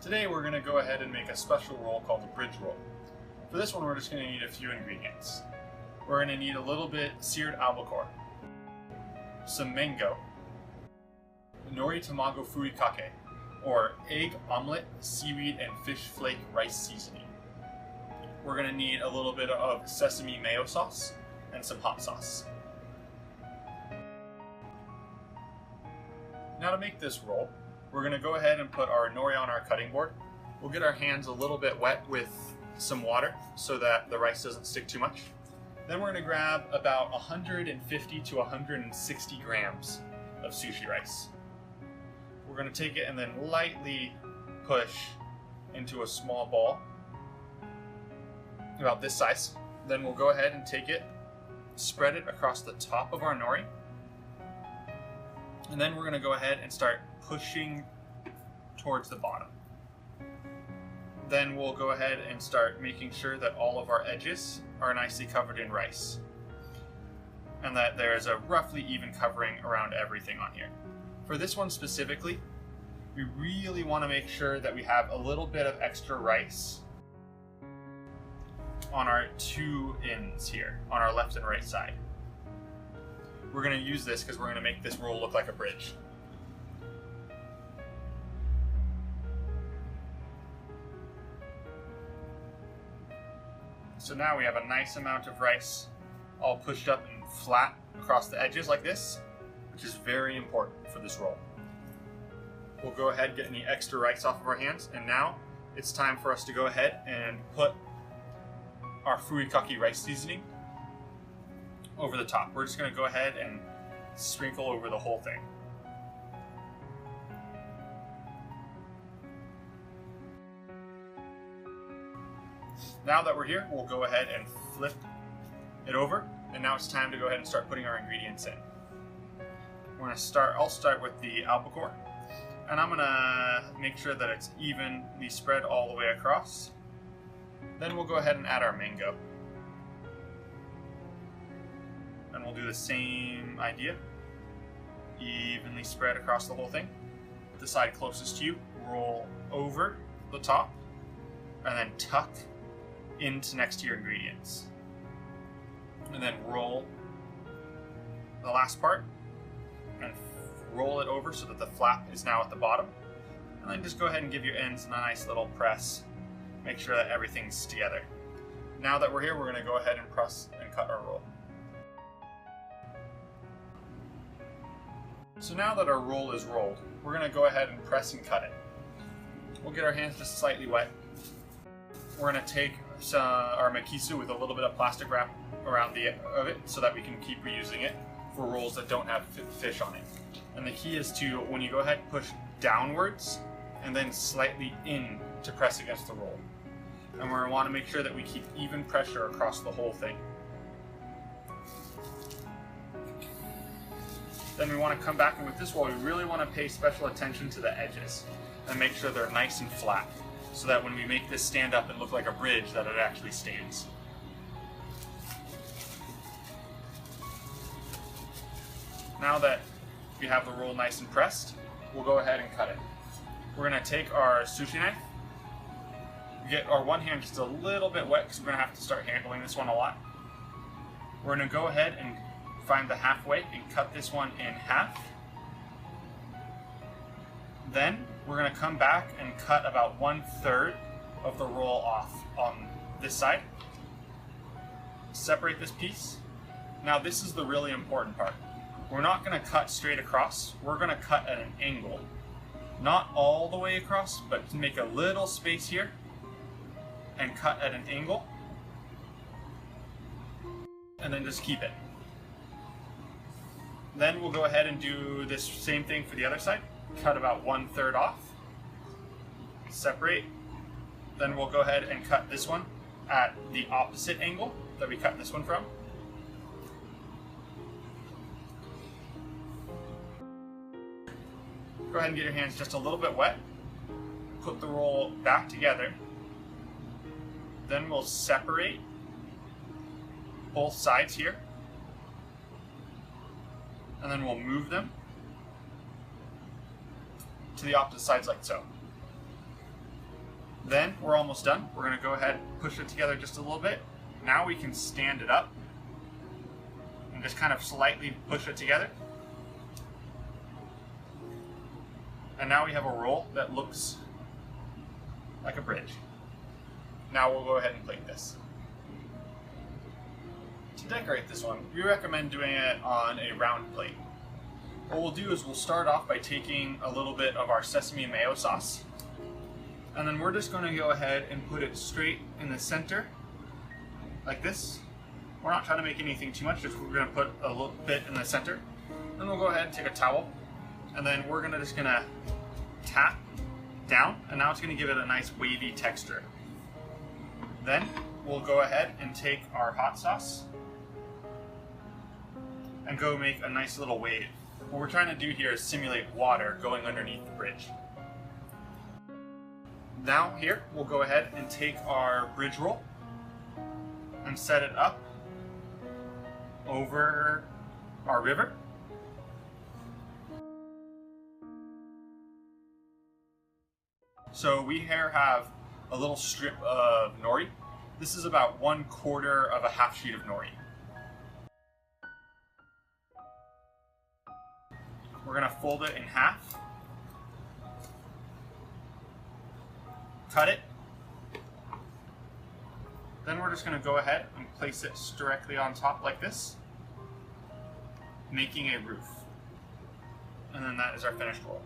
Today we're going to go ahead and make a special roll called the bridge roll. For this one we're just going to need a few ingredients. We're going to need a little bit seared albacore, some mango, nori tamago furikake, or egg omelet, seaweed, and fish flake rice seasoning. We're going to need a little bit of sesame mayo sauce and some hot sauce. Now to make this roll, we're going to go ahead and put our nori on our cutting board. We'll get our hands a little bit wet with some water so that the rice doesn't stick too much. Then we're going to grab about 150 to 160 grams of sushi rice. We're going to take it and then lightly push into a small ball about this size. Then we'll go ahead and take it, spread it across the top of our nori, and then we're going to go ahead and start pushing towards the bottom. Then we'll go ahead and start making sure that all of our edges are nicely covered in rice and that there is a roughly even covering around everything on here. For this one specifically, we really want to make sure that we have a little bit of extra rice on our two ends here, on our left and right side. We're going to use this because we're going to make this roll look like a bridge. So now we have a nice amount of rice all pushed up and flat across the edges like this, which is very important for this roll. We'll go ahead and get any extra rice off of our hands, and now it's time for us to go ahead and put our furikake rice seasoning over the top. We're just going to go ahead and sprinkle over the whole thing. Now that we're here, we'll go ahead and flip it over, and now it's time to go ahead and start putting our ingredients in. I'll start with the albacore, and I'm gonna make sure that it's evenly spread all the way across. Then we'll go ahead and add our mango. And we'll do the same idea. Evenly spread across the whole thing. The side closest to you, roll over the top, and then tuck into next to your ingredients. And then roll the last part and roll it over so that the flap is now at the bottom. And then just go ahead and give your ends a nice little press. Make sure that everything's together. Now that we're here, we're going to go ahead and press and cut our roll. So now that our roll is rolled, we're going to go ahead and press and cut it. We'll get our hands just slightly wet. We're going to take our makisu with a little bit of plastic wrap around the end of it so that we can keep reusing it for rolls that don't have fish on it. And the key is to, when you go ahead, push downwards and then slightly in to press against the roll. And we want to make sure that we keep even pressure across the whole thing. Then we want to come back, and with this roll, we really want to pay special attention to the edges and make sure they're nice and flat, so that when we make this stand up and look like a bridge, that it actually stands. Now that we have the roll nice and pressed, we'll go ahead and cut it. We're going to take our sushi knife, get our one hand just a little bit wet because we're going to have to start handling this one a lot. We're going to go ahead and find the halfway and cut this one in half. Then we're going to come back and cut about 1/3 of the roll off on this side. Separate this piece. Now this is the really important part. We're not going to cut straight across. We're going to cut at an angle. Not all the way across, but to make a little space here and cut at an angle. And then just keep it. Then we'll go ahead and do this same thing for the other side. Cut about 1/3 off. Separate. Then we'll go ahead and cut this one at the opposite angle that we cut this one from. Go ahead and get your hands just a little bit wet. Put the roll back together. Then we'll separate both sides here. And then we'll move them to the opposite sides like so. Then we're almost done. We're going to go ahead and push it together just a little bit. Now we can stand it up and just kind of slightly push it together. And now we have a roll that looks like a bridge. Now we'll go ahead and plate this. To decorate this one, we recommend doing it on a round plate. What we'll do is we'll start off by taking a little bit of our sesame mayo sauce, and then we're just going to go ahead and put it straight in the center, like this. We're not trying to make anything too much, just we're going to put a little bit in the center. Then we'll go ahead and take a towel, and then we're just going to tap down, and now it's going to give it a nice wavy texture. Then we'll go ahead and take our hot sauce and go make a nice little wave. What we're trying to do here is simulate water going underneath the bridge. Now here, we'll go ahead and take our bridge roll and set it up over our river. So we here have a little strip of nori. This is about 1/4 of a half sheet of nori. We're going to fold it in half, cut it, then we're just going to go ahead and place it directly on top like this, making a roof. And then that is our finished roll.